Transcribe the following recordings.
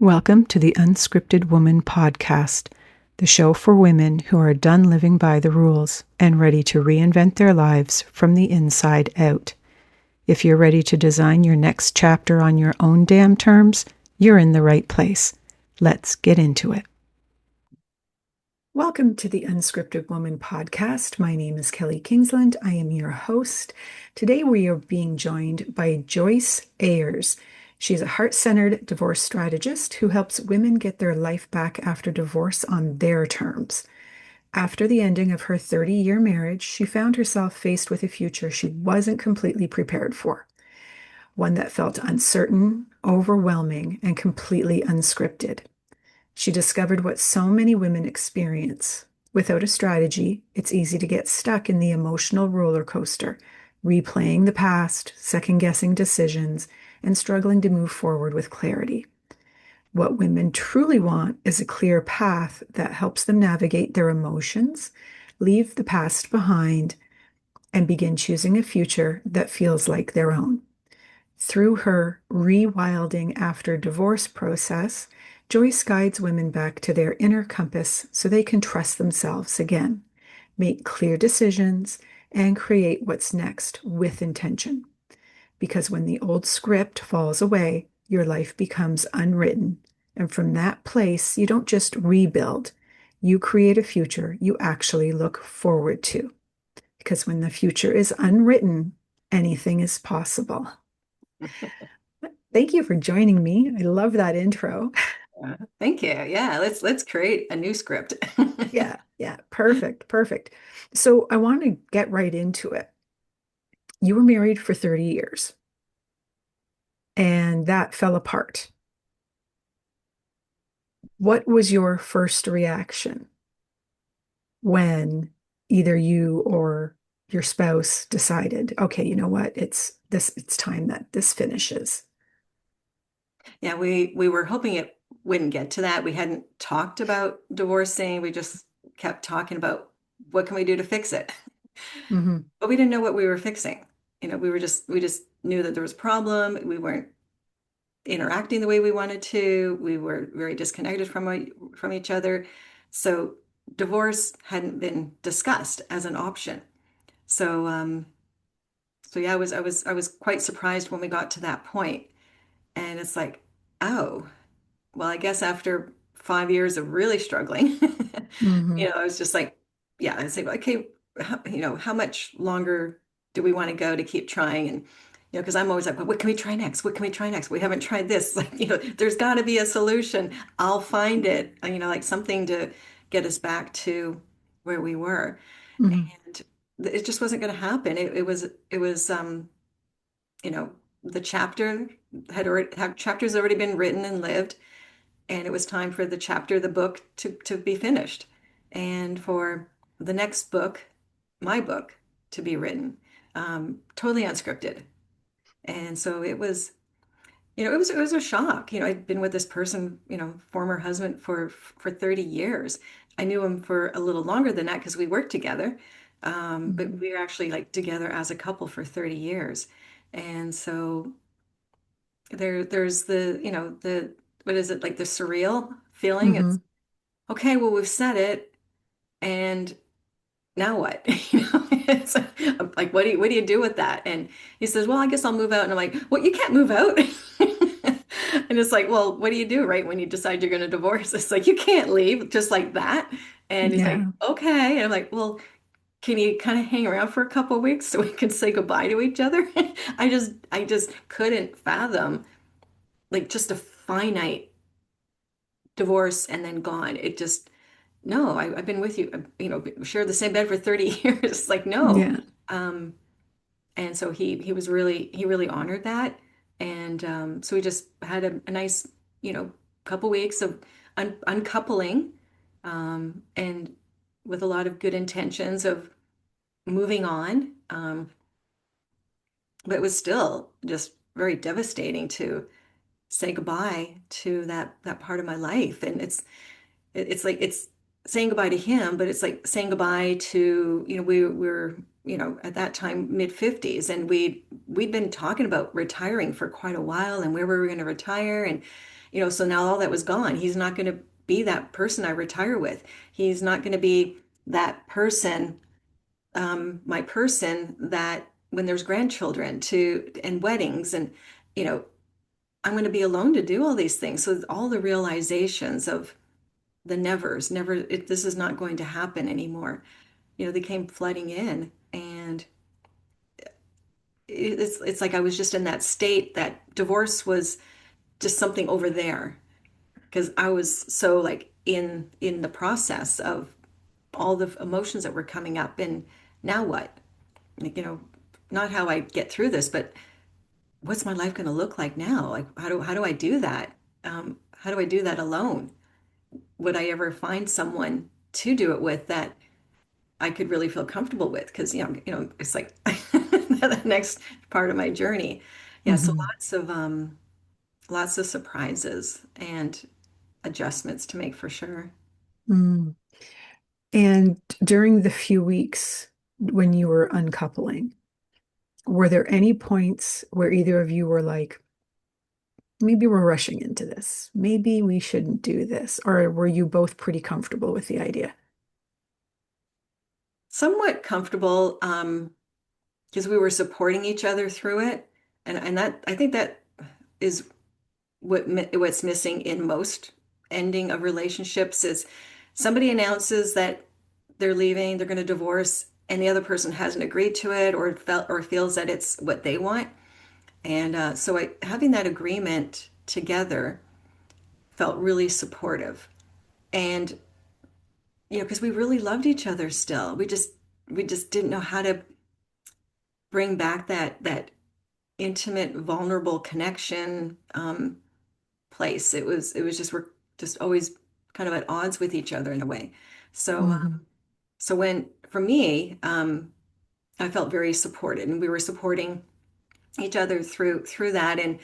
Welcome to the Unscripted Woman podcast, the show for women who are done living by the rules and ready to reinvent their lives from the inside out. If you're ready to design your next chapter on your own damn terms, you're in the right place. Let's get into it. Welcome to the Unscripted Woman podcast. My name is Kelly Kingsland. I am your host. Today we are being joined by Joyce Ayers. She's a heart-centered divorce strategist who helps women get their life back after divorce on their terms. After the ending of her 30-year marriage, she found herself faced with a future she wasn't completely prepared for, one that felt uncertain, overwhelming, and completely unscripted. She discovered what so many women experience. Without a strategy, it's easy to get stuck in the emotional roller coaster, replaying the past, second-guessing decisions, and struggling to move forward with clarity. What women truly want is a clear path that helps them navigate their emotions, leave the past behind, and begin choosing a future that feels like their own. Through her rewilding after divorce process, Joyce guides women back to their inner compass so they can trust themselves again, make clear decisions, and create what's next with intention. Because when the old script falls away, your life becomes unwritten. And from that place, you don't just rebuild, you create a future you actually look forward to. Because when the future is unwritten, anything is possible. Thank you for joining me. I love that intro. Thank you. Yeah, let's create a new script. Yeah, perfect, perfect. So I want to get right into it. You were married for 30 years and that fell apart. What was your first reaction when either you or your spouse decided, okay, you know what, it's time that this finishes? Yeah, we were hoping it wouldn't get to that. We hadn't talked about divorcing. We just kept talking about what can we do to fix it. Hmm. But we didn't know what we were fixing. We just knew that there was a problem. We weren't interacting the way we wanted to. We were very disconnected from each other. So divorce hadn't been discussed as an option. So so yeah, I was quite surprised when we got to that point. And it's like, oh, well, I guess after 5 years of really struggling, Hmm. I was just like, yeah, I say, okay, how much longer do we want to go to keep trying? And, because I'm always like, well, what can we try next? What can we try next? We haven't tried this. Like, there's got to be a solution. I'll find it, like something to get us back to where we were. Hmm. And it just wasn't going to happen. It was, you know, the chapters already been written and lived, and it was time for the chapter, the book to be finished, and for the next book, my book, to be written, totally unscripted. And so it was a shock. I'd been with this person, former husband for 30 years. I knew him for a little longer than that because we worked together. But Hmm. we were actually like together as a couple for 30 years. And so there's the what is it, like the surreal feeling? It's Hmm. okay, well, we've said it, and now what? It's like, what do you do with that? And he says, well, I guess I'll move out. And I'm like, well, you can't move out. And it's like, well, what do you do, right, when you decide you're going to divorce? It's like, you can't leave just like that. And he's like, Yeah. okay. And I'm like, well, can you kind of hang around for a couple of weeks so we can say goodbye to each other? I just couldn't fathom like just a finite divorce and then gone. It just, no, I've been with you, shared the same bed for 30 years. It's like, no. Yeah. Um, and so he really honored that. And so we just had a nice, you know, couple weeks of uncoupling, and with a lot of good intentions of moving on. But it was still just very devastating to say goodbye to that part of my life. And it's like it's saying goodbye to him, but it's like saying goodbye to, we're, at that time mid 50s, and we'd been talking about retiring for quite a while and where we were going to retire. And So now all that was gone. He's not going to be that person I retire with. He's not going to be that person, my person that when there's grandchildren to and weddings and you know I'm going to be alone to do all these things. So all the realizations of the nevers, never, this is not going to happen anymore. They came flooding in, and it's like I was just in that state that divorce was just something over there because I was so like in the process of all the emotions that were coming up, and now what? Like, not how I get through this, but what's my life going to look like now? Like, how do I do that? How do I do that alone? Would I ever find someone to do it with that I could really feel comfortable with? Because it's like the next part of my journey. Yeah, so Hmm. lots of surprises and adjustments to make for sure. Mm. And during the few weeks when you were uncoupling, were there any points where either of you were like, maybe we're rushing into this. Maybe we shouldn't do this. Or were you both pretty comfortable with the idea? Somewhat comfortable, because we were supporting each other through it, and that I think that is what's missing in most ending of relationships is somebody announces that they're leaving, they're going to divorce, and the other person hasn't agreed to it or felt or feels that it's what they want. And having that agreement together felt really supportive. And because we really loved each other still, we just didn't know how to bring back that intimate, vulnerable connection place. It was just we're just always kind of at odds with each other in a way. So Hmm. so when for me, I felt very supported, and we were supporting each other through that. And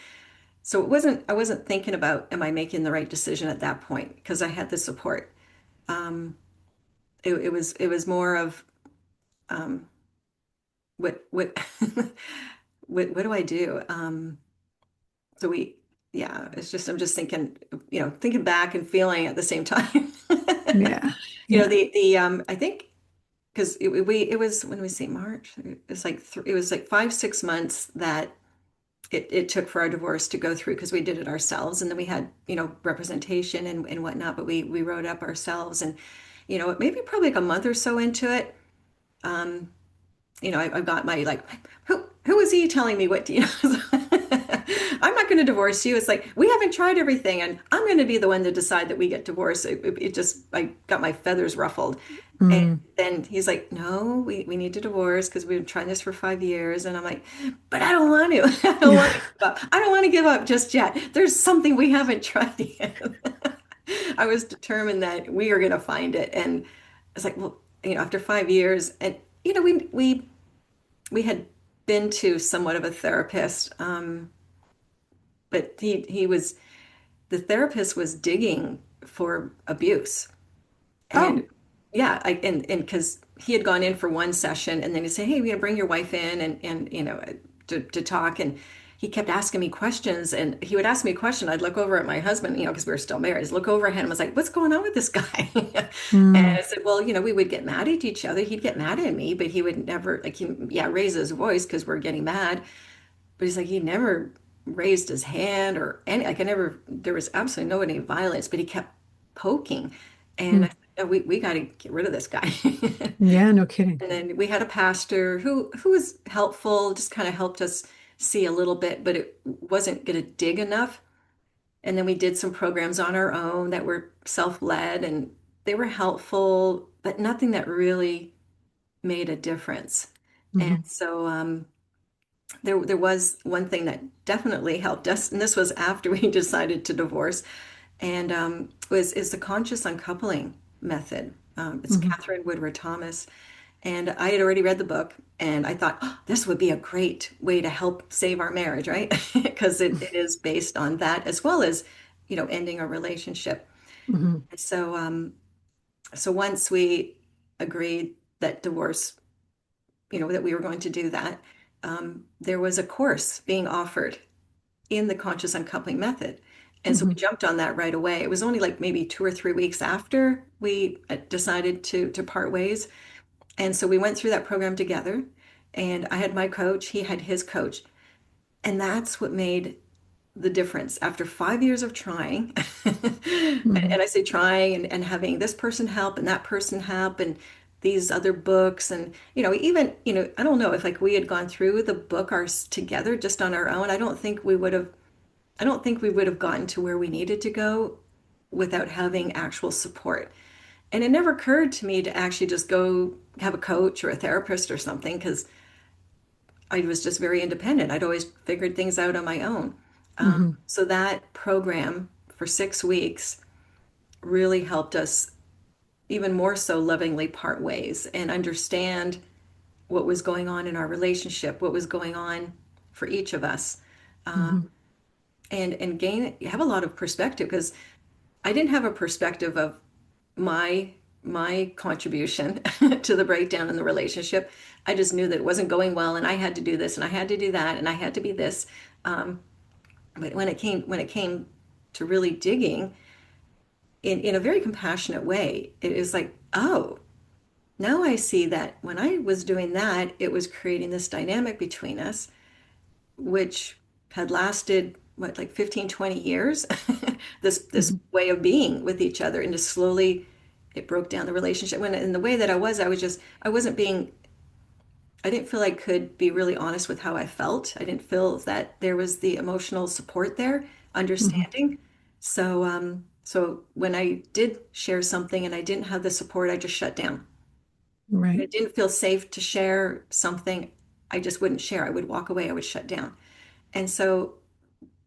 so I wasn't thinking about am I making the right decision at that point because I had the support. Um, it was more of um, what what do I do? So we yeah, it's just I'm just thinking, thinking back and feeling at the same time. Yeah. Yeah. I think because it was when we say March, it was like 5 6 months that it took for our divorce to go through because we did it ourselves, and then we had representation and whatnot, but we wrote up ourselves, and maybe probably like a month or so into it. um, I've got my like, who is he telling me what to, I'm not going to divorce you. It's like, we haven't tried everything, and I'm going to be the one to decide that we get divorced. It just, I got my feathers ruffled. And Mm. then he's like, no, we need to divorce because we've been trying this for 5 years. And I'm like, but I don't want to. I don't want to give up. I don't want to give up just yet. There's something we haven't tried yet. I was determined that we are going to find it. And it's like, well, after 5 years, and we had been to somewhat of a therapist, but the therapist was digging for abuse. Oh. And yeah, and because he had gone in for one session, and then he'd say, hey, we're gonna bring your wife in, and to talk. And he kept asking me questions, and he would ask me a question. I'd look over at my husband, because we were still married. I'd look over at him and was like, what's going on with this guy? And Mm. I said, well, we would get mad at each other. He'd get mad at me, but he would never like yeah, raise his voice because we're getting mad. But he's like, he never raised his hand or any, like I never, there was absolutely no any violence, but he kept poking. And I Mm. said, no, we got to get rid of this guy. Yeah, no kidding. And then we had a pastor who was helpful, just kind of helped us see a little bit, but it wasn't going to dig enough. And then we did some programs on our own that were self-led, and they were helpful, but nothing that really made a difference. And Hmm. so there was one thing that definitely helped us, and this was after we decided to divorce, and was is the conscious uncoupling method. It's Hmm. Catherine Woodward Thomas, and I had already read the book, and I thought, oh, this would be a great way to help save our marriage, right? Because it is based on that as well as ending a relationship. Hmm. And so once we agreed that divorce, that we were going to do that, there was a course being offered in the conscious uncoupling method. And so we Hmm. jumped on that right away. It was only like maybe 2 or 3 weeks after we decided to part ways. And so we went through that program together. And I had my coach, he had his coach. And that's what made the difference after 5 years of trying. Hmm. And I say trying and having this person help and that person help and these other books. And, even, I don't know if like we had gone through the book ours together just on our own, I don't think we would have gotten to where we needed to go without having actual support. And it never occurred to me to actually just go have a coach or a therapist or something because I was just very independent. I'd always figured things out on my own. Hmm. So that program for 6 weeks really helped us even more so lovingly part ways and understand what was going on in our relationship, what was going on for each of us, Hmm. and have a lot of perspective because I didn't have a perspective of my my contribution to the breakdown in the relationship. I just knew that it wasn't going well, and I had to do this, and I had to do that, and I had to be this. But when it came to really digging in a very compassionate way, it is like, oh, now I see that when I was doing that, it was creating this dynamic between us, which had lasted what, like 15, 20 years, this Hmm. way of being with each other, and just slowly it broke down the relationship. When in the way that I wasn't being, I didn't feel I could be really honest with how I felt. I didn't feel that there was the emotional support there, Hmm. understanding. So when I did share something and I didn't have the support, I just shut down. When Right. it didn't feel safe to share something, I just wouldn't share. I would walk away, I would shut down. And so,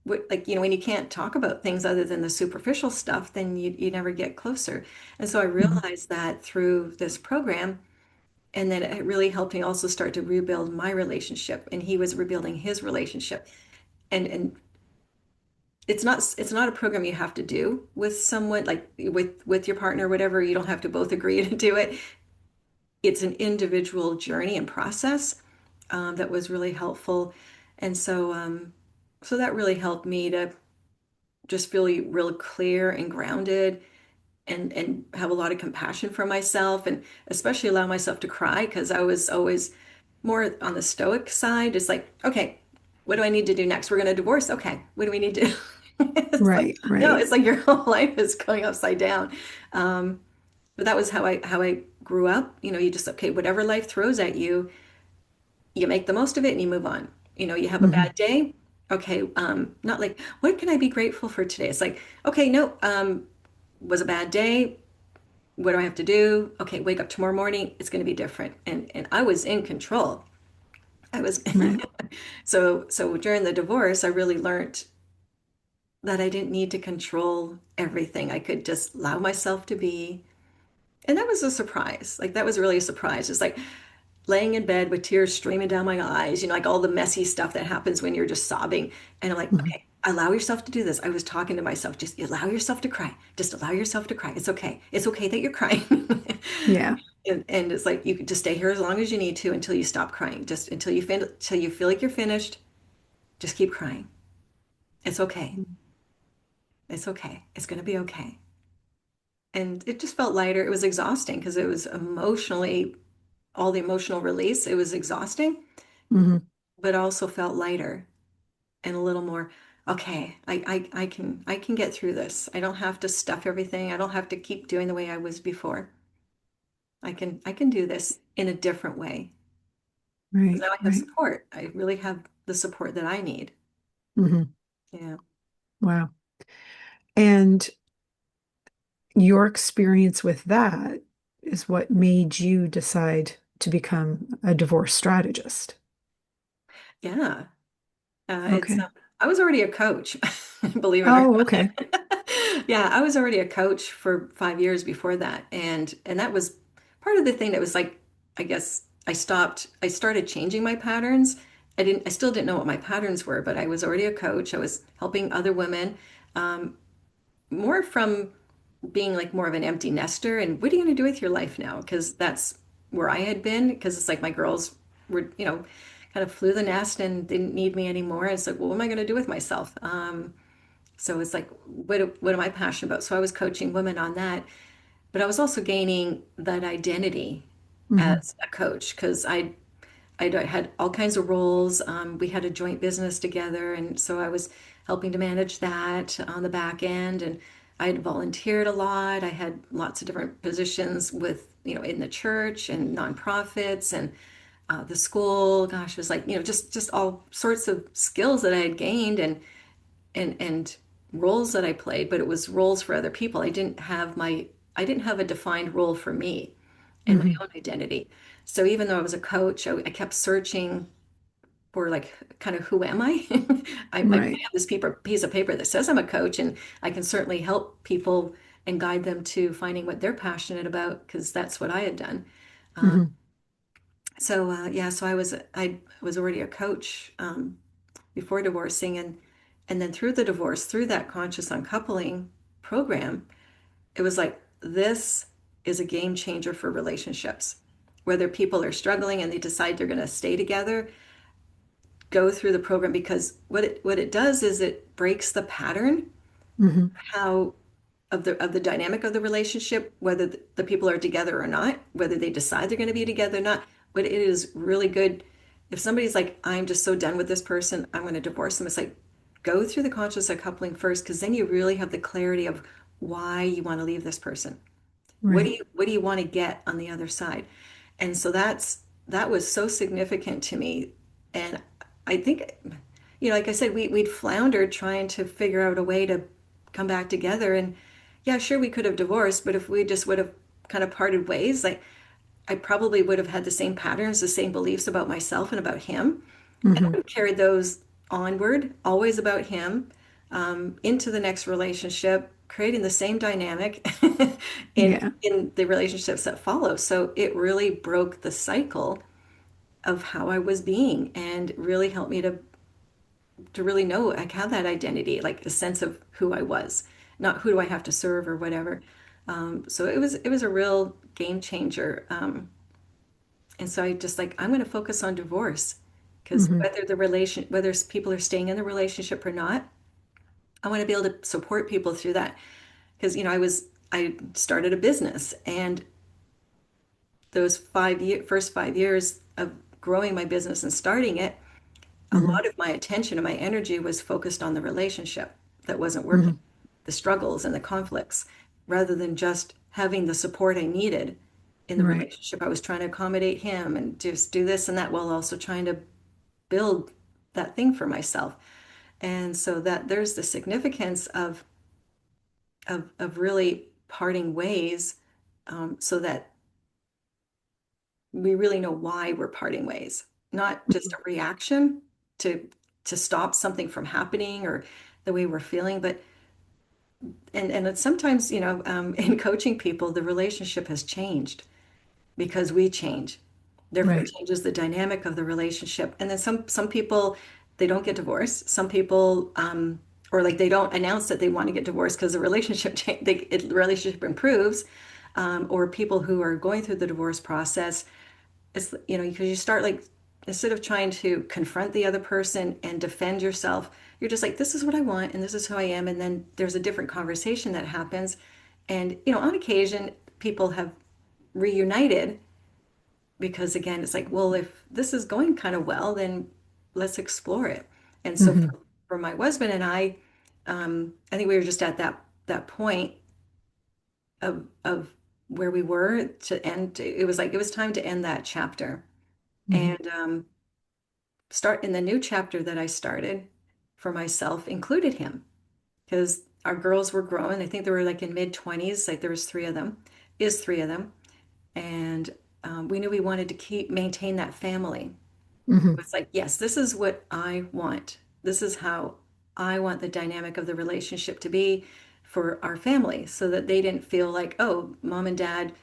like, when you can't talk about things other than the superficial stuff, then you never get closer. And so I Hmm. realized that through this program, and then it really helped me also start to rebuild my relationship. And he was rebuilding his relationship. And it's not a program you have to do with someone, like with your partner or whatever. You don't have to both agree to do it. It's an individual journey and process that was really helpful. And so that really helped me to just feel real clear and grounded and have a lot of compassion for myself and especially allow myself to cry because I was always more on the stoic side. It's like, okay, what do I need to do next? We're going to divorce. Okay, what do we need to do? It's like, Right. no, Right. it's like your whole life is going upside down. Um, but that was how I grew up. You just, okay, whatever life throws at you, you make the most of it and you move on. You have a Hmm. bad day. Okay, not like, what can I be grateful for today? It's like, okay, no, was a bad day. What do I have to do? Okay, wake up tomorrow morning. It's going to be different. And I was in control. I was Right. so during the divorce, I really learned that I didn't need to control everything. I could just allow myself to be. And that was a surprise. Like that was really a surprise. It's like laying in bed with tears streaming down my eyes, like all the messy stuff that happens when you're just sobbing. And I'm like, Hmm. okay, allow yourself to do this. I was talking to myself, just allow yourself to cry. Just allow yourself to cry. It's okay. It's okay that you're crying. Yeah. And it's like you could just stay here as long as you need to until you stop crying. Just until you feel like you're finished, just keep crying. It's okay. It's okay. It's going to be okay. And it just felt lighter. It was exhausting because it was emotionally, all the emotional release. It was exhausting, Hmm. but also felt lighter and a little more, okay, I can get through this. I don't have to stuff everything. I don't have to keep doing the way I was before. I can do this in a different way. Because Right. now I have Right. support. I really have the support that I need. Hmm. Yeah. Wow. And your experience with that is what made you decide to become a divorce strategist. Yeah. It's Okay. I was already a coach, believe it or Oh, okay. not. Yeah, I was already a coach for 5 years before that, and that was part of the thing that was like, I guess I started changing my patterns. I still didn't know what my patterns were, but I was already a coach. I was helping other women, more from being like more of an empty nester and what are you going to do with your life now? Because that's where I had been. Because it's like my girls were, kind of flew the nest and didn't need me anymore. It's like, well, what am I going to do with myself? So it's like, what am I passionate about? So I was coaching women on that, but I was also gaining that identity Hmm. as a coach because I had all kinds of roles. We had a joint business together, and so I was helping to manage that on the back end. And I had volunteered a lot. I had lots of different positions with, in the church and nonprofits and the school. Gosh, it was like, just all sorts of skills that I had gained and roles that I played, but it was roles for other people. I didn't have a defined role for me and my Hmm. own identity. So even though I was a coach, I kept searching for like kind of who am I? I Right. have this piece of paper that says I'm a coach, and I can certainly help people and guide them to finding what they're passionate about because that's what I had done. Uh, Hmm. yeah, so I was already a coach before divorcing, and then through the divorce, through that conscious uncoupling program, it was like this is a game changer for relationships. Whether people are struggling and they decide they're going to stay together, go through the program because what it does is it breaks the pattern Hmm. how of the dynamic of the relationship, whether the people are together or not, whether they decide they're going to be together or not. But it is really good if somebody's like, I'm just so done with this person, I'm going to divorce them. It's like go through the conscious coupling first, because then you really have the clarity of why you want to leave this person. Right. What do you want to get on the other side? And so that was so significant to me. And I think, like I said, we'd floundered trying to figure out a way to come back together. And yeah, sure, we could have divorced, but if we just would have kind of parted ways, like I probably would have had the same patterns, the same beliefs about myself and about him. And I Hmm. would have carried those onward, always about him, into the next relationship, creating the same dynamic in Yeah. in the relationships that follow. So it really broke the cycle of how I was being and really helped me to really know I have that identity, like a sense of who I was, not who do I have to serve or whatever. So it was a real game changer. And so I just like I'm going to focus on divorce because Hmm. whether people are staying in the relationship or not, I want to be able to support people through that because I started a business, and those first 5 years of growing my business and starting it, a Hmm. lot of my attention and my energy was focused on the relationship that wasn't working, Hmm. the struggles and the conflicts, rather than just having the support I needed in the Right. relationship. I was trying to accommodate him and just do this and that while also trying to build that thing for myself. And so that there's the significance of really parting ways, so that we really know why we're parting ways, not just a reaction to to stop something from happening or the way we're feeling, but and it's sometimes in coaching people, the relationship has changed because we change. Therefore, it Right. changes the dynamic of the relationship. And then some people they don't get divorced. Some people or like they don't announce that they want to get divorced because the relationship the relationship improves. Or people who are going through the divorce process, it's because you start like instead of trying to confront the other person and defend yourself, you're just like, this is what I want and this is who I am. And then there's a different conversation that happens. And on occasion people have reunited because again it's like, well, if this is going kind of well, then let's explore it. And so Hmm. for my husband and I think we were just at that point of where we were to end. It was like it was time to end that chapter Hmm. and start in the new chapter that I started for myself included him because our girls were growing. I think they were like in mid 20s, like there was three of them, and we knew we wanted to maintain that family. Hmm. It's like, yes, this is what I want. This is how I want the dynamic of the relationship to be for our family so that they didn't feel like, oh, mom and dad,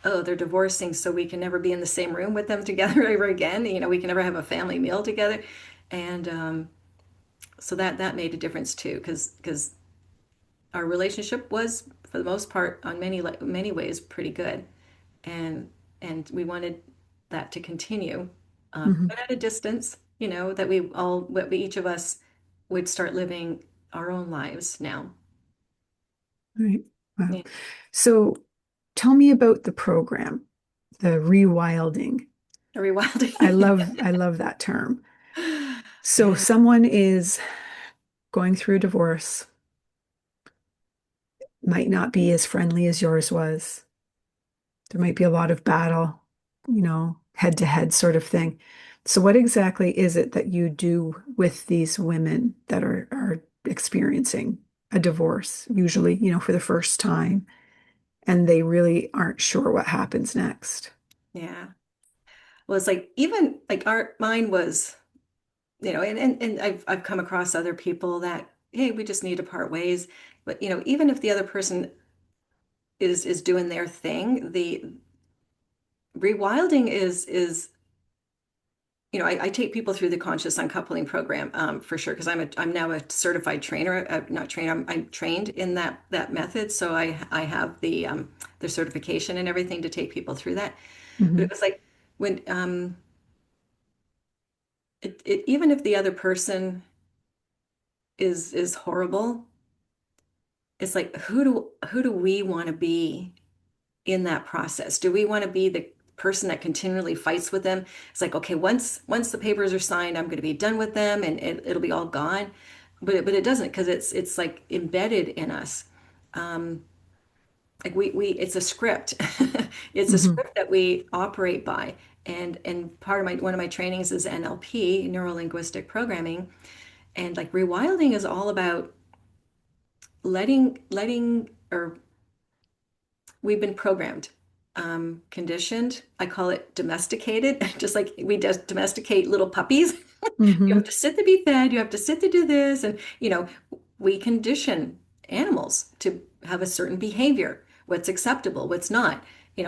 oh, they're divorcing, so we can never be in the same room with them together ever again. We can never have a family meal together. And so that made a difference too, because our relationship was, for the most part, on many ways, pretty good. And we wanted that to continue, Hmm. but at a distance, that we each of us would start living our own lives now. Right. Wow. Yeah. So tell me about the program, the rewilding. Rewilding. I love that term. So Yeah. someone is going through a divorce, might not be as friendly as yours was. There might be a lot of battle, head to head sort of thing. So what exactly is it that you do with these women that are experiencing a divorce, usually, for the first time, and they really aren't sure what happens next? Yeah. Well, it's like even like our mine was, and I've come across other people that, hey, we just need to part ways. But even if the other person is doing their thing, the rewilding is I take people through the conscious uncoupling program for sure because I'm now a certified trainer, not trainer, I'm trained in that method, so I have the certification and everything to take people through that. But it Hmm. was like when even if the other person is horrible, it's like who do we want to be in that process? Do we want to be the person that continually fights with them? It's like, okay, once the papers are signed, I'm going to be done with them and it'll be all gone. But it doesn't because it's like embedded in us. Um, like we it's a script. It's a Hmm. script that we operate by. And part of my one of my trainings is NLP, neuro linguistic programming. And like rewilding is all about letting or we've been programmed, conditioned. I call it domesticated, just like we domesticate little puppies. You have Hmm. to sit to be fed, you have to sit to do this. And, we condition animals to have a certain behavior, what's acceptable, what's not,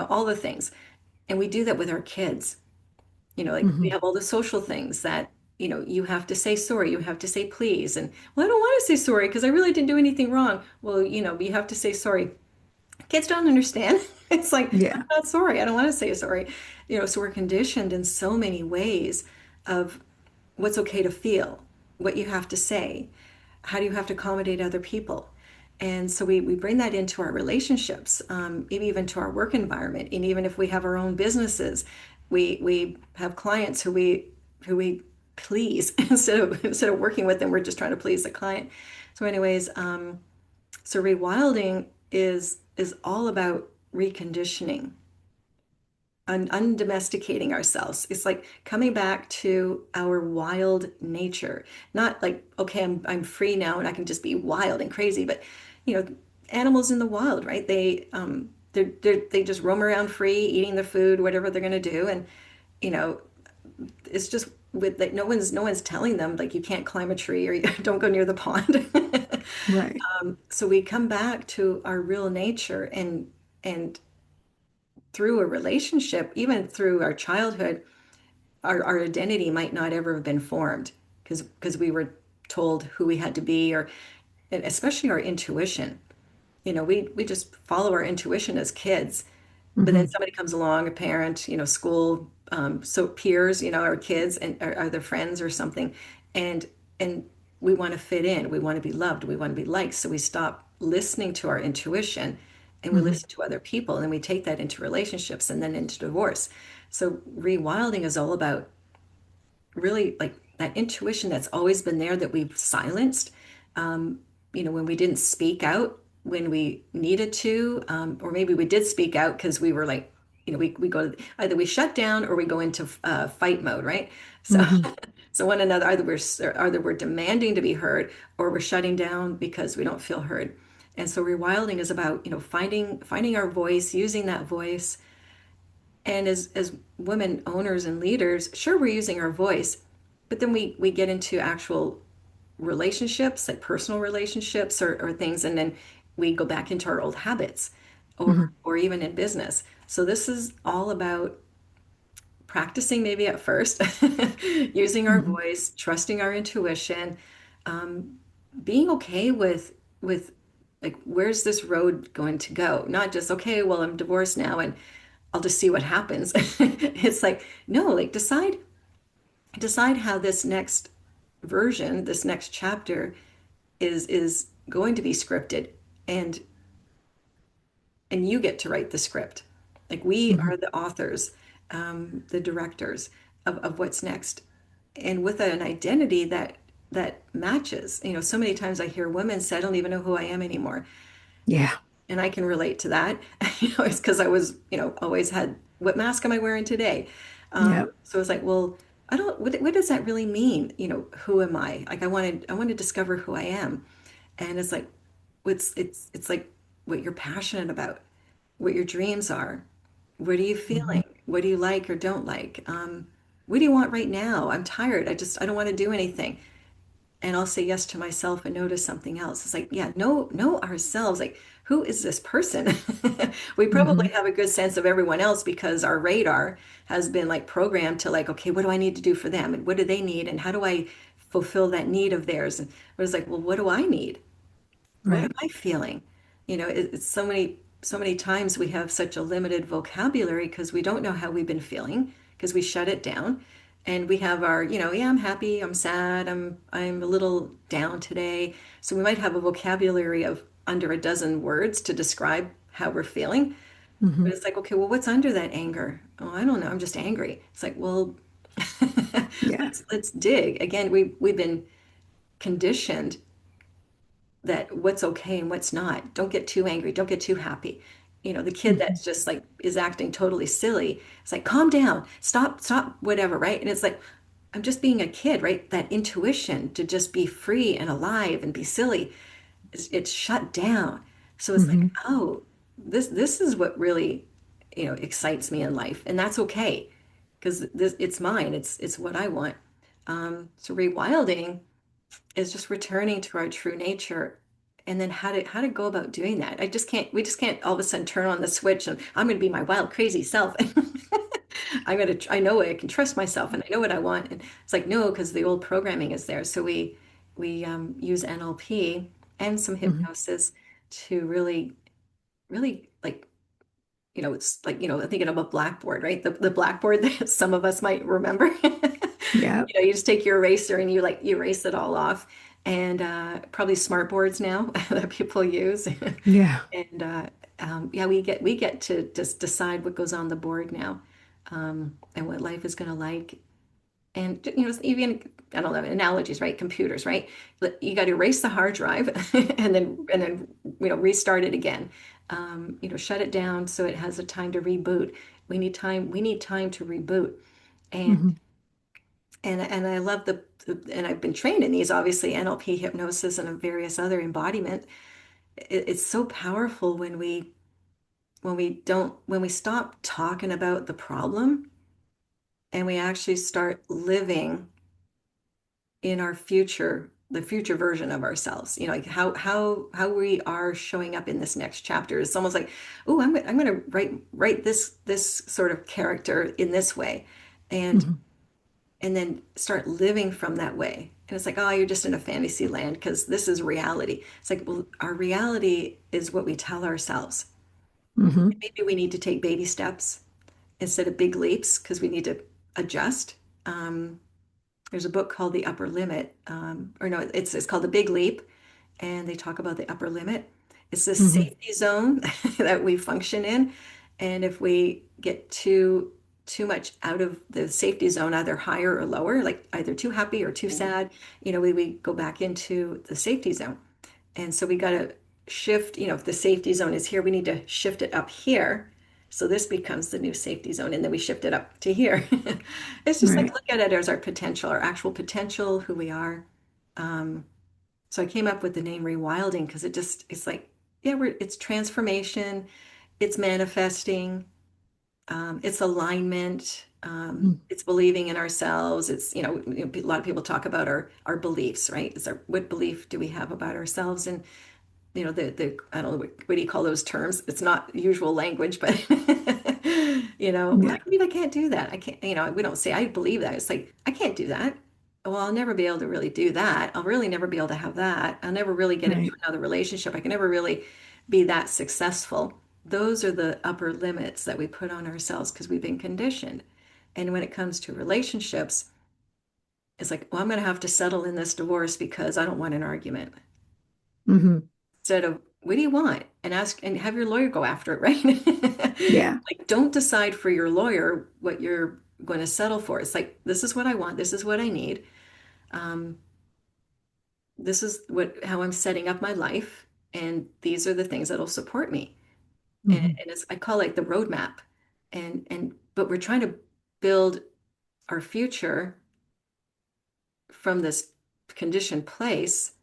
all the things. And we do that with our kids. Like we Hmm. have all the social things that, you have to say sorry, you have to say please. And, well, I don't want to say sorry because I really didn't do anything wrong. Well, you have to say sorry. Kids don't understand. It's like, I'm Yeah. not sorry. I don't want to say sorry. So we're conditioned in so many ways of what's okay to feel, what you have to say, how do you have to accommodate other people. And so we bring that into our relationships, maybe even to our work environment. And even if we have our own businesses, we have clients who we please instead of working with them, we're just trying to please the client. So anyways, so rewilding is all about reconditioning, undomesticating ourselves. It's like coming back to our wild nature. Not like, okay, I'm free now and I can just be wild and crazy, but you know, animals in the wild, right? They just roam around free, eating their food, whatever they're going to do, and you know, it's just with like no one's telling them like you can't climb a tree or you don't go near the pond. Right. So we come back to our real nature and through a relationship, even through our childhood, our identity might not ever have been formed because we were told who we had to be, or and especially our intuition. We just follow our intuition as kids, but then Hmm. somebody comes along, a parent, school, so peers, our kids and are their friends or something, and and we want to fit in, we want to be loved, we want to be liked, so we stop listening to our intuition and we Hmm. listen to other people, and then we take that into relationships and then into divorce. So rewilding is all about really like that intuition that's always been there that we've silenced, when we didn't speak out when we needed to, or maybe we did speak out because we were like, we go either we shut down or we go into fight mode, right? So, Hmm. so one another, either we're demanding to be heard or we're shutting down because we don't feel heard. And so rewilding is about, finding our voice, using that voice. And as women owners and leaders, sure, we're using our voice, but then we get into actual relationships, like personal relationships or things, and then we go back into our old habits, or Hmm. or even in business. So this is all about practicing maybe at first, using our Hmm. voice, trusting our intuition, um, being okay with like where's this road going to go? Not just okay, well, I'm divorced now and I'll just see what happens. It's like, no, like decide how this next version, this next chapter is going to be scripted, and you get to write the script. Like we Hmm. are the authors, the directors of what's next, and with an identity that matches. So many times I hear women say, "I don't even know who I am anymore," Yeah. and I can relate to that. It's because I was, always had, what mask am I wearing today? Yeah. So it's like, well, I don't. What does that really mean? Who am I? Like I want to discover who I am, and it's like, it's like what you're passionate about, what your dreams are. What are you Hmm. feeling? What do you like or don't like? What do you want right now? I'm tired. I don't want to do anything. And I'll say yes to myself and no to something else. It's like, yeah, know ourselves. Like, who is this person? We probably Hmm. have a good sense of everyone else because our radar has been like programmed to like, okay, what do I need to do for them? And what do they need? And how do I fulfill that need of theirs? And it was like, well, what do I need? What am Right. I feeling? It's so many times we have such a limited vocabulary because we don't know how we've been feeling because we shut it down. And we have our, yeah, I'm happy, I'm sad, I'm a little down today. So we might have a vocabulary of under a dozen words to describe how we're feeling. Hmm. But it's like, okay, well, what's under that anger? Oh, I don't know, I'm just angry. It's like, well, Yeah. let's dig. Again, we've been conditioned that what's okay and what's not. Don't get too angry. Don't get too happy. The kid Hmm. that's just like is acting totally silly. It's like, calm down, stop, whatever, right? And it's like, I'm just being a kid, right? That intuition to just be free and alive and be silly, it's shut down. So it's like, Hmm. oh, this is what really, excites me in life, and that's okay, because this it's mine. It's what I want. So rewilding is just returning to our true nature, and then how to go about doing that. We just can't all of a sudden turn on the switch and I'm going to be my wild crazy self. I know I can trust myself and I know what I want, and it's like, no, because the old programming is there. So we use NLP and some Hmm. hypnosis to really, like, it's like, thinking of a blackboard, right? The blackboard that some of us might remember. Yeah. You just take your eraser and you erase it all off. And probably smart boards now that people use. Yeah. And yeah, we get to just decide what goes on the board now, and what life is going to like. And even, I don't know, analogies, right? Computers, right? You got to erase the hard drive and then restart it again. Shut it down so it has a time to reboot. We need time to reboot. And Hmm. and I love and I've been trained in these, obviously, NLP, hypnosis, and various other embodiment. It's so powerful when we stop talking about the problem and we actually start living in our future, the future version of ourselves. Like how we are showing up in this next chapter. It's almost like, oh, I'm going to write this sort of character in this way, and Hmm. and then start living from that way. And it's like, oh, you're just in a fantasy land because this is reality. It's like, well, our reality is what we tell ourselves. Hmm. Maybe we need to take baby steps instead of big leaps because we need to adjust. Um, there's a book called The Upper Limit, or no, it's called The Big Leap, and they talk about the upper limit. It's this Hmm. safety zone that we function in, and if we get too much out of the safety zone, either higher or lower, like either too happy or too sad, we go back into the safety zone. And so we got to shift, if the safety zone is here, we need to shift it up here. So this becomes the new safety zone, and then we shift it up to here. It's just like, Right. look at it as our potential, our actual potential, who we are. Um, so I came up with the name rewilding because it's like, yeah, it's transformation, it's manifesting, it's alignment, it's believing in ourselves. It's, a lot of people talk about our beliefs, right? What belief do we have about ourselves? And the I don't know, what do you call those terms? It's not usual language, but well, I Yeah. believe I can't do that. I can't, we don't say I believe that. It's like, I can't do that. Well, I'll never be able to really do that. I'll really never be able to have that. I'll never really get into Right. another relationship. I can never really be that successful. Those are the upper limits that we put on ourselves because we've been conditioned. And when it comes to relationships, it's like, well, I'm going to have to settle in this divorce because I don't want an argument. Hmm. instead of what do you want and ask and have your lawyer go after it, right? Yeah. Like, don't decide for your lawyer what you're going to settle for. It's like, this is what I want, this is what I need. Um, this is what how I'm setting up my life, and these are the things that'll support me. Hmm. And it's I call it the roadmap. And but we're trying to build our future from this conditioned place,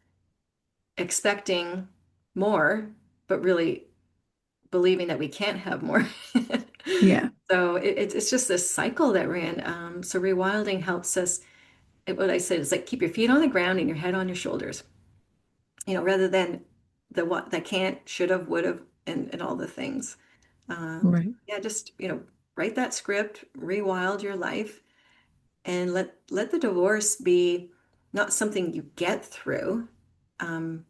expecting more, but really believing that we can't have more. Yeah. So it's just this cycle that ran. So rewilding helps us. What I said is like keep your feet on the ground and your head on your shoulders. Rather than the what that can't, should have, would have, and all the things. Right. Yeah, just write that script, rewild your life, and let the divorce be not something you get through.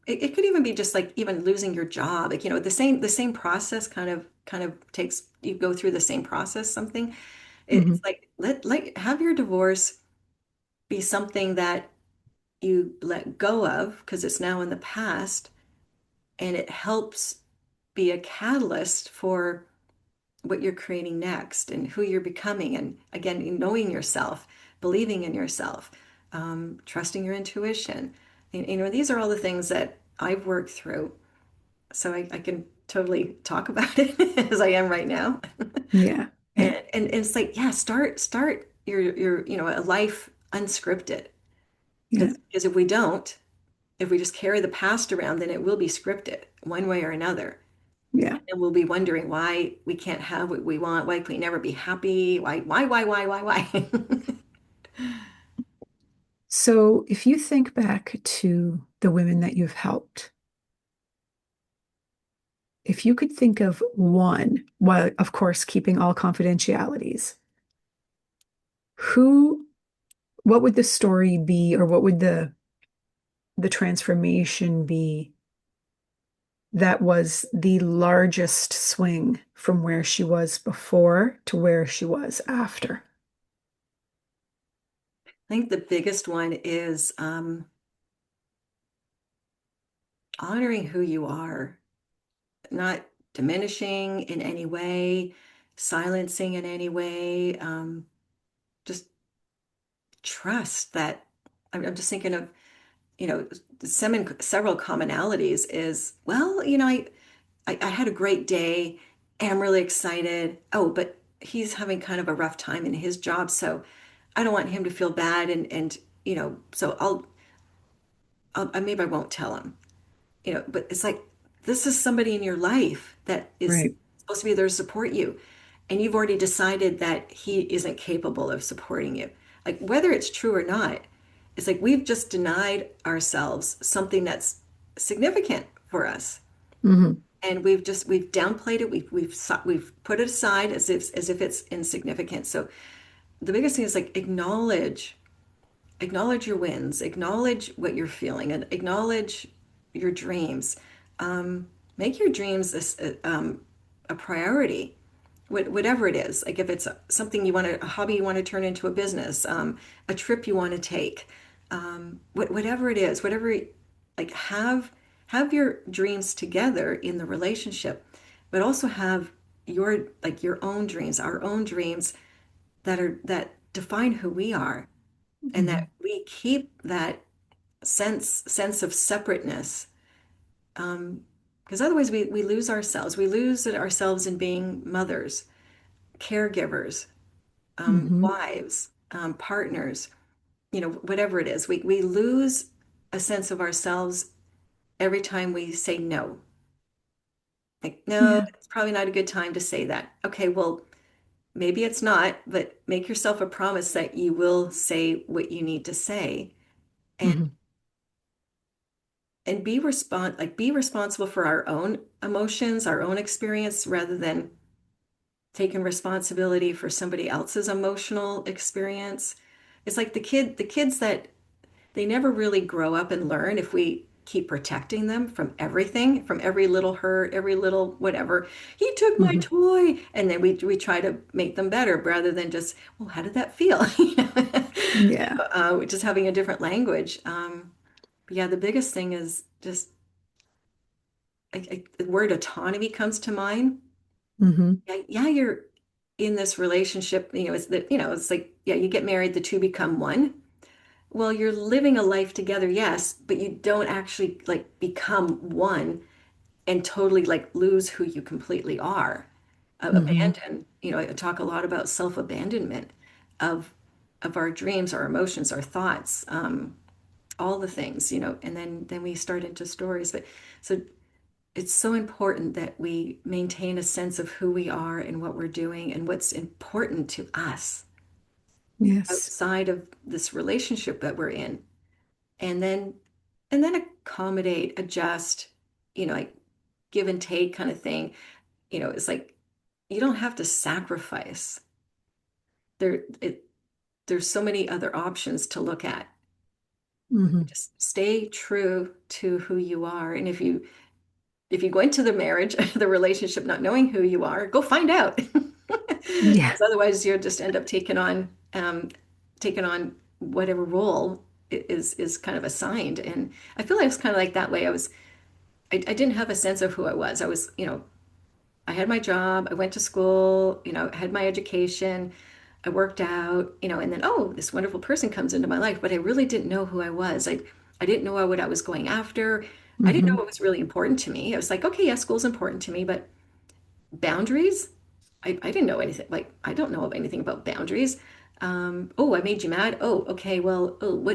It could even be just like even losing your job, like the same process kind of takes you go through the same process. Something Hmm. it's like have your divorce be something that you let go of because it's now in the past, and it helps be a catalyst for what you're creating next and who you're becoming. And again, knowing yourself, believing in yourself, trusting your intuition. And, these are all the things that I've worked through. So I can totally talk about it as I am right now. Yeah. Yeah. And it's like, yeah, start your a life unscripted. Yeah. Because if we don't, if we just carry the past around, then it will be scripted one way or another. Yeah. And we'll be wondering why we can't have what we want. Why can we never be happy? Why? So if you think back to the women that you've helped, if you could think of one, while of course keeping all confidentialities, who, what would the story be, or what would the transformation be that was the largest swing from where she was before to where she was after? I think the biggest one is honoring who you are, not diminishing in any way, silencing in any way. Just trust that. I'm just thinking of, several commonalities is, well, I had a great day and I'm really excited. Oh, but he's having kind of a rough time in his job, so I don't want him to feel bad, and so maybe I won't tell him. But it's like this is somebody in your life that is Right. supposed to be there to support you, and you've already decided that he isn't capable of supporting you. Like whether it's true or not, it's like we've just denied ourselves something that's significant for us, Hmm. and we've downplayed it. We've put it aside as if it's insignificant. So the biggest thing is like acknowledge your wins, acknowledge what you're feeling, and acknowledge your dreams. Make your dreams a priority, whatever it is. Like if it's something you want to, a hobby you want to turn into a business, a trip you want to take, whatever it is, like have your dreams together in the relationship, but also have your own dreams, our own dreams that define who we are, and that Hmm. we keep that sense of separateness, because otherwise we lose ourselves. We lose ourselves in being mothers, caregivers, Hmm. wives, partners, whatever it is. We lose a sense of ourselves every time we say no. Like, no, Yeah. it's probably not a good time to say that. Okay, well, maybe it's not, but make yourself a promise that you will say what you need to say, and Hmm. be responsible for our own emotions, our own experience, rather than taking responsibility for somebody else's emotional experience. It's like the kids that they never really grow up and learn if we keep protecting them from everything, from every little hurt, every little whatever. He took my Hmm. toy, and then we try to make them better rather than just, well, how did that feel? Yeah. Just having a different language. But yeah, the biggest thing is just the word autonomy comes to mind. Hmm. Yeah, yeah, you're in this relationship, it's that, it's like, yeah, you get married, the two become one. Well, you're living a life together, yes, but you don't actually like become one and totally like lose who you completely are. Hmm. Abandon, I talk a lot about self-abandonment of our dreams, our emotions, our thoughts, all the things, and then we start into stories. But so it's so important that we maintain a sense of who we are and what we're doing and what's important to us Yes. outside of this relationship that we're in. And then accommodate, adjust, like give and take kind of thing. It's like you don't have to sacrifice. There it there's so many other options to look at. Hmm. Just stay true to who you are. And if you go into the marriage, the relationship not knowing who you are, go find out. Yeah. Because otherwise you'll just end up taking on whatever role is kind of assigned. And I feel like I was kind of like that way. I didn't have a sense of who I was. I had my job, I went to school, had my education, I worked out, and then, oh, this wonderful person comes into my life, but I really didn't know who I was. I didn't know what I was going after. I didn't know Hmm. what was really important to me. I was like, okay, yeah, school's important to me, but boundaries, I didn't know anything. Like, I don't know anything about boundaries. Oh, I made you mad. Oh, okay, well, oh, I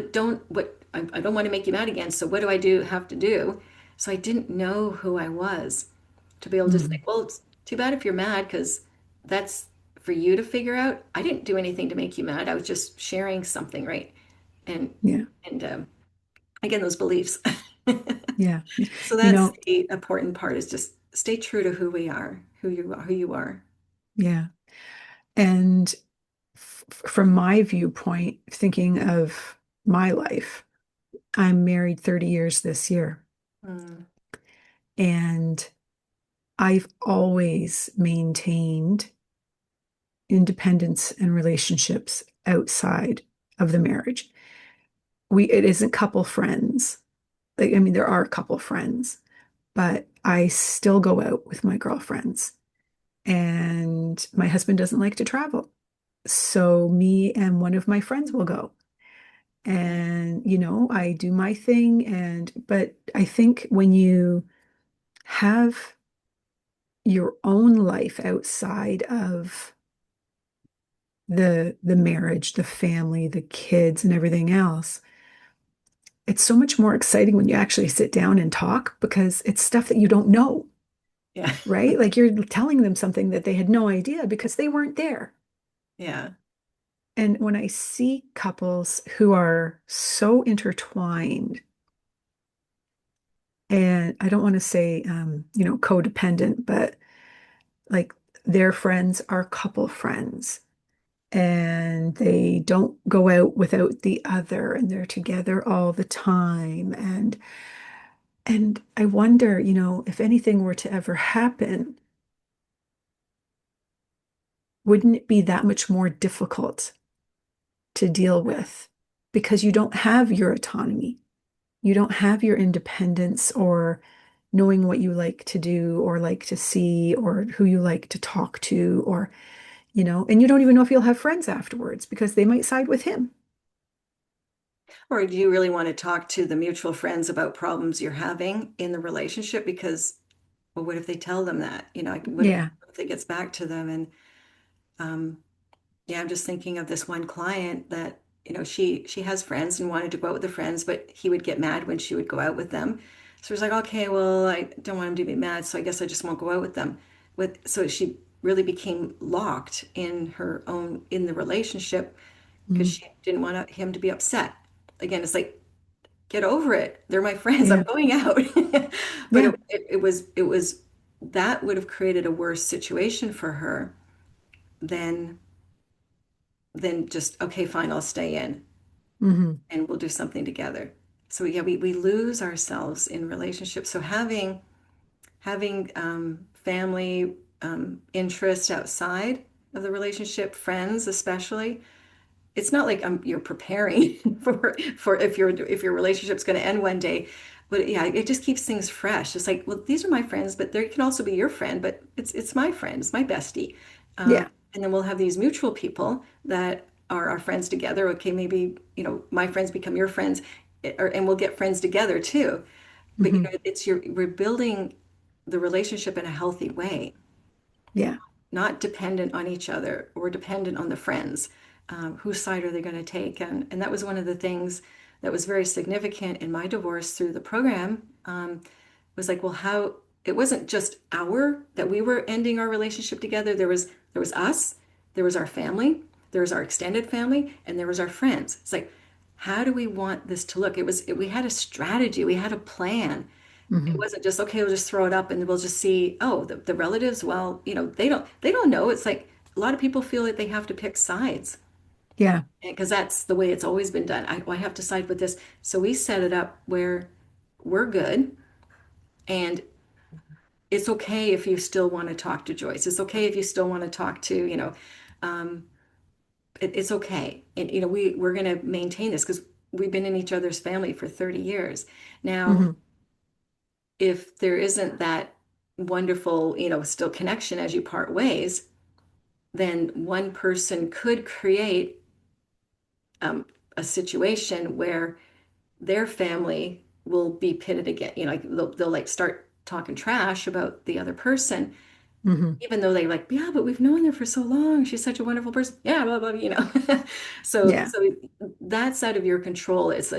don't want to make you mad again. So what do I have to do? So I didn't know who I was to be able to Hmm. think, well, it's too bad if you're mad because that's for you to figure out. I didn't do anything to make you mad. I was just sharing something, right? And Yeah. and again, those beliefs. Yeah. So You that's know, the important part is just stay true to who we are, who you are. yeah. And from my viewpoint, thinking of my life, I'm married 30 years this year, Mm, and I've always maintained independence and relationships outside of the marriage. It isn't couple friends. Like, I mean, there are couple friends, but I still go out with my girlfriends. And my husband doesn't like to travel. So me and one of my friends will go. yeah. And, I do my thing. But I think when you have your own life outside of the marriage, the family, the kids, and everything else, it's so much more exciting when you actually sit down and talk because it's stuff that you don't know, Yeah. right? Like you're telling them something that they had no idea because they weren't there. Yeah. And when I see couples who are so intertwined, and I don't want to say, codependent, but like their friends are couple friends and they don't go out without the other and they're together all the time. And I wonder, if anything were to ever happen, wouldn't it be that much more difficult to deal with because you don't have your autonomy? You don't have your independence or knowing what you like to do or like to see or who you like to talk to or, and you don't even know if you'll have friends afterwards because they might side with him. Or do you really want to talk to the mutual friends about problems you're having in the relationship? Because, well, what if they tell them that? Like, Yeah. what if it gets back to them? And um, yeah, I'm just thinking of this one client that, she has friends and wanted to go out with the friends, but he would get mad when she would go out with them. So it's like, okay, well, I don't want him to be mad, so I guess I just won't go out with them. So she really became locked in the relationship because Mm. she didn't want him to be upset. Again, it's like, get over it. They're my friends. I'm Yeah. going out. But Yeah. it was that would have created a worse situation for her than just, okay, fine, I'll stay in Hmm. and we'll do something together. So yeah, we lose ourselves in relationships. So having family interest outside of the relationship, friends especially, it's not like you're preparing for if your relationship's going to end one day. but yeah, it just keeps things fresh. It's like, well, these are my friends, but they can also be your friend, but it's my friend, it's my bestie. Yeah. And then we'll have these mutual people that are our friends together. Okay, maybe, my friends become your friends, and we'll get friends together too. But Hmm. we're building the relationship in a healthy way, Yeah. not dependent on each other or dependent on the friends. Whose side are they going to take? And that was one of the things that was very significant in my divorce through the program. Was like, well, how it wasn't just that we were ending our relationship together. There was us, there was our family, there was our extended family, and there was our friends. It's like, how do we want this to look? We had a strategy, we had a plan. It Hmm. wasn't just, okay, we'll just throw it up and we'll just see, oh, the relatives, well, they don't know. It's like a lot of people feel like they have to pick sides Yeah. because that's the way it's always been done. I have to side with this. So we set it up where we're good, and it's okay if you still want to talk to Joyce. It's okay if you still want to talk to, um, it's okay. And, we're going to maintain this because we've been in each other's family for 30 years. Now, Hmm. if there isn't that wonderful, still connection as you part ways, then one person could create um, a situation where their family will be pitted again. Like they'll like start talking trash about the other person, Hmm. even though they like, yeah, but we've known her for so long. She's such a wonderful person. Yeah, blah, blah. So, Yeah. so that's out of your control. It's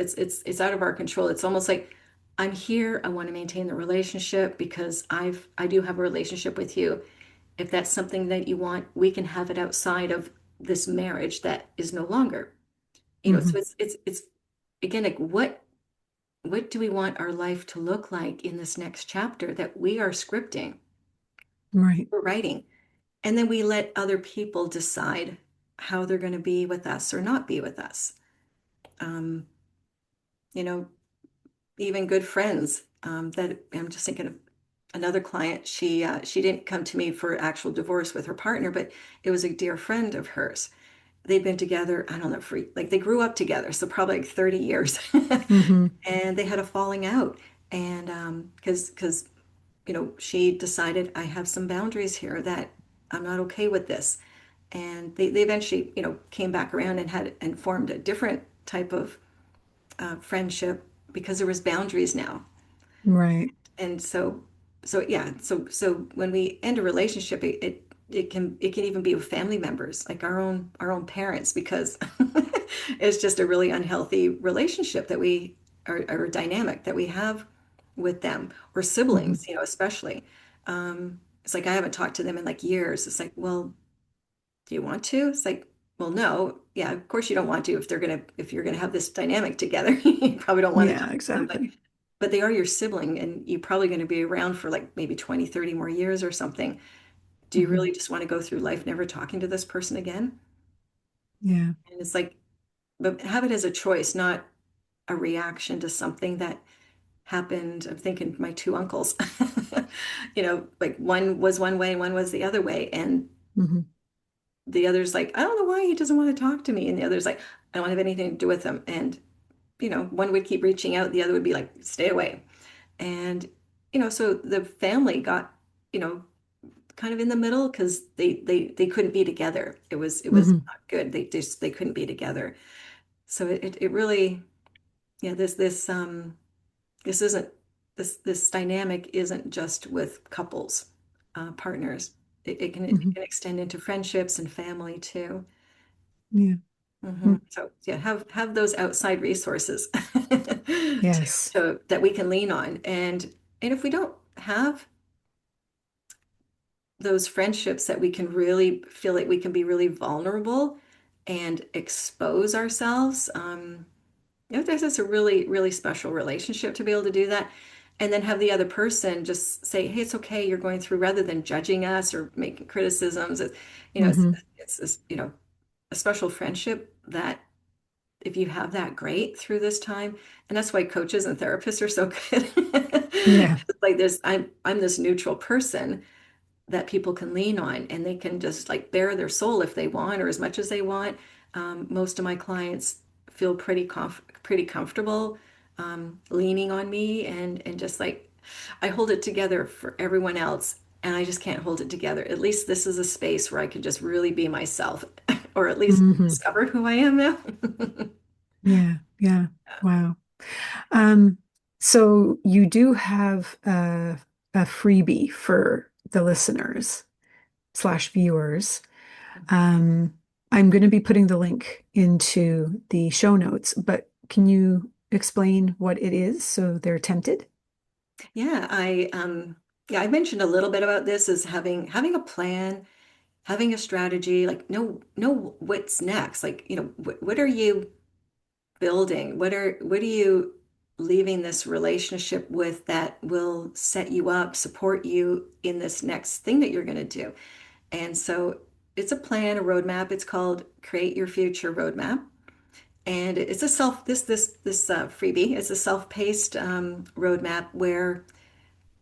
out of our control. It's almost like I'm here. I want to maintain the relationship because I do have a relationship with you. If that's something that you want, we can have it outside of this marriage that is no longer. So Hmm. it's again like what do we want our life to look like in this next chapter that we are scripting, Right. we're writing, and then we let other people decide how they're going to be with us or not be with us. Um, you know, Even good friends. That I'm just thinking of another client. She didn't come to me for actual divorce with her partner, but it was a dear friend of hers. They'd been together, I don't know, for like they grew up together, so probably like 30 years. Hmm. And they had a falling out. And because she decided I have some boundaries here that I'm not okay with this. And they eventually, came back around and formed a different type of friendship because there was boundaries now. Right. And so yeah, so when we end a relationship, it can even be with family members, like our own parents, because it's just a really unhealthy relationship that we or dynamic that we have with them, or Hmm. siblings, especially. It's like I haven't talked to them in like years. It's like, well, do you want to? It's like, well, no. Yeah, of course you don't want to if you're gonna have this dynamic together. You probably don't want to Yeah, talk to them, but exactly. they are your sibling and you're probably going to be around for like maybe 20, 30 more years or something. Do you Hmm. really just want to go through life never talking to this person again? Yeah. And it's like, but have it as a choice, not a reaction to something that happened. I'm thinking my two uncles, like one was one way and one was the other way. And Hmm. the other's like, I don't know why he doesn't want to talk to me. And the other's like, I don't have anything to do with him. And, one would keep reaching out, the other would be like, stay away. And, so the family got, you know, kind of in the middle because they couldn't be together. It was Hmm. not good. They couldn't be together. So it really, yeah, this isn't this dynamic isn't just with couples, partners. It Hmm. can extend into friendships and family too. Yeah. Hmm. Mm. So yeah, have those outside resources to Yes. that we can lean on. And if we don't have those friendships that we can really feel like we can be really vulnerable and expose ourselves, this is a really, really special relationship to be able to do that. And then have the other person just say, hey, it's okay, you're going through, rather than judging us or making criticisms. It's, Hmm. it's, it's, a special friendship that if you have that, great through this time. And that's why coaches and therapists are so good. Yeah. Like this, I'm this neutral person that people can lean on, and they can just like bare their soul if they want or as much as they want. Most of my clients feel pretty comfortable leaning on me and just like I hold it together for everyone else, and I just can't hold it together. At least this is a space where I could just really be myself, or at least Hmm. discover who I am now. Yeah, yeah. Wow. Um, so you do have a freebie for the listeners slash viewers. Um, I'm going to be putting the link into the show notes, but can you explain what it is so they're tempted? Yeah, I mentioned a little bit about this as having a plan, having a strategy, like know what's next. Like, what are you building? What are you leaving this relationship with that will set you up, support you in this next thing that you're going to do? And so it's a plan, a roadmap. It's called Create Your Future Roadmap. And it's a freebie. It's a self-paced roadmap where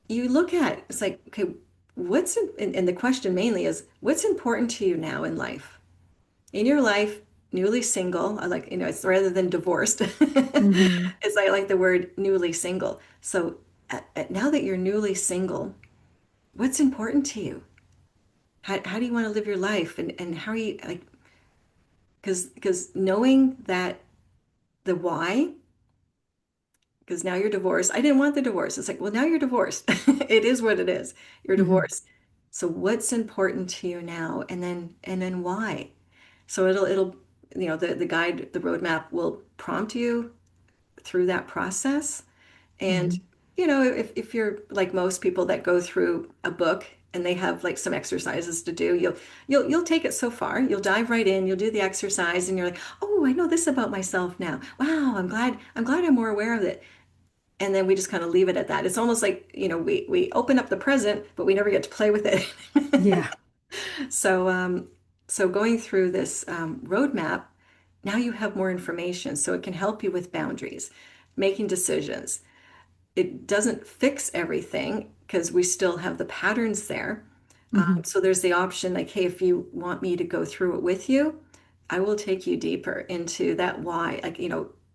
you look at it's like, okay, and the question mainly is what's important to you now in life? In your life, newly single, I like, it's rather than divorced. Hmm. It's I like the word newly single. So now that you're newly single, what's important to you? How do you want to live your life? And how are you like, because knowing that the why, because now you're divorced. I didn't want the divorce. It's like, well, now you're divorced. It is what it is. You're Hmm. divorced. So what's important to you now? And then why? So it'll the guide, the roadmap will prompt you through that process. And Hmm. if you're like most people that go through a book and they have like some exercises to do, you'll take it so far. You'll dive right in, you'll do the exercise, and you're like, oh, I know this about myself now. Wow, I'm glad I'm more aware of it. And then we just kind of leave it at that. It's almost like, we open up the present, but we never get to play with it. Yeah. So, so going through this roadmap, now you have more information, so it can help you with boundaries, making decisions. It doesn't fix everything because we still have the patterns there. Hmm. So there's the option like, hey, if you want me to go through it with you, I will take you deeper into that why, like,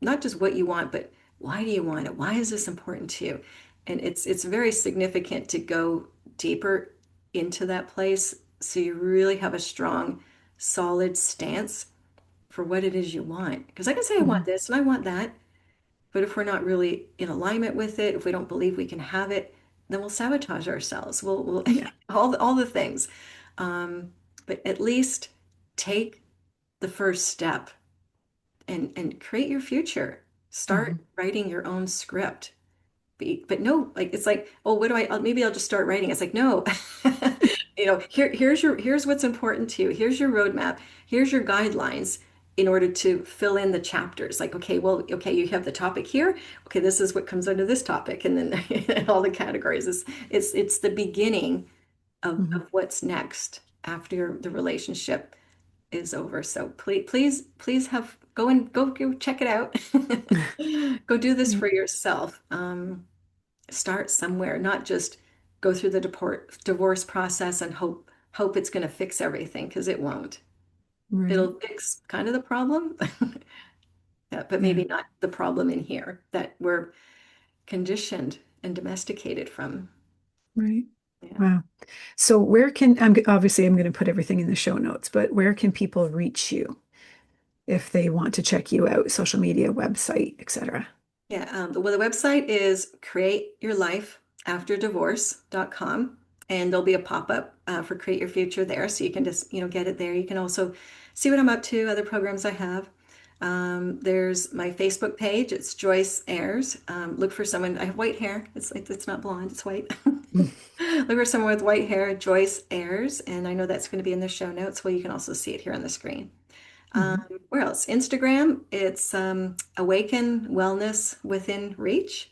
not just what you want, but why do you want it? Why is this important to you? And it's very significant to go deeper into that place so you really have a strong, solid stance for what it is you want. Because I can say I want Hmm. this and I want that, but if we're not really in alignment with it, if we don't believe we can have it, then we'll sabotage ourselves. We'll Yeah. all the things. Um, but at least take the first step and create your future. Start Hmm. writing your own script. But no, like it's like, oh, what do maybe I'll just start writing. It's like, no, here's what's important to you. Here's your roadmap. Here's your guidelines in order to fill in the chapters. Like, okay, well, okay, you have the topic here. Okay, this is what comes under this topic, and then all the categories. It's the beginning of Hmm. what's next after the relationship is over. So please have go check it out. Go do this Yeah. for yourself. Start somewhere, not just go through the divorce process and hope it's going to fix everything because it won't. Right. It'll fix kind of the problem, yeah, but Yeah. maybe not the problem in here that we're conditioned and domesticated from. Right. Yeah. Wow. So obviously I'm going to put everything in the show notes, but where can people reach you if they want to check you out, social media, website, etc.? Yeah. Well, the website is createyourlifeafterdivorce.com, and there'll be a pop-up for Create Your Future there. So you can just, get it there. You can also see what I'm up to, other programs I have. There's my Facebook page. It's Joyce Ayers. Look for someone. I have white hair. It's not blonde. It's white. Look for someone with white hair, Joyce Ayers, and I know that's going to be in the show notes. Well, you can also see it here on the screen. Um, Hmm. where else? Instagram, it's Awaken Wellness Within Reach.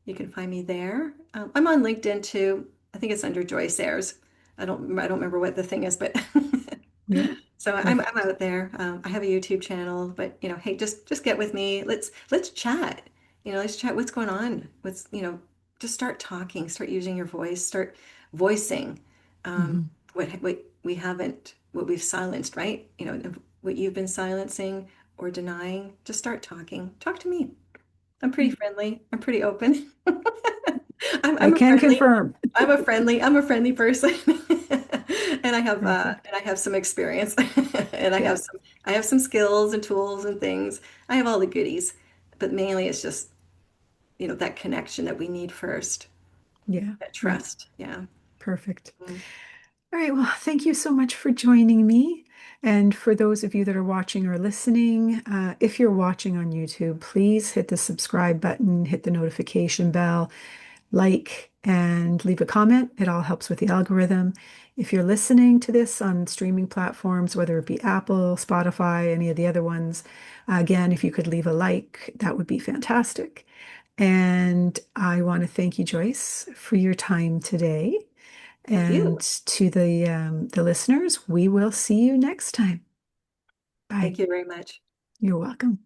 You can find me there. I'm on LinkedIn too. I think it's under Joyce Ayers. I don't remember what the thing is, but Yeah. so I'm Perfect. out there. I have a YouTube channel, but hey, just get with me. Let's chat. Let's chat. What's going on? Just start talking. Start using your voice. Start voicing um, Hmm. what we've silenced, right? What you've been silencing or denying. Just start talking. Talk to me. I'm pretty friendly. I'm pretty open. I I'm a can friendly. confirm. I'm a friendly person. Perfect. And I have some experience and Yeah. I have some skills and tools and things. I have all the goodies, but mainly it's just, that connection that we need first, Yeah. that Yeah. trust. Yeah. Perfect. Mm. All right. Well, thank you so much for joining me. And for those of you that are watching or listening, if you're watching on YouTube, please hit the subscribe button, hit the notification bell, like, and leave a comment. It all helps with the algorithm. If you're listening to this on streaming platforms, whether it be Apple, Spotify, any of the other ones, again, if you could leave a like, that would be fantastic. And I want to thank you, Joyce, for your time today. Thank And you. to the listeners, we will see you next time. Bye. Thank you very much. You're welcome.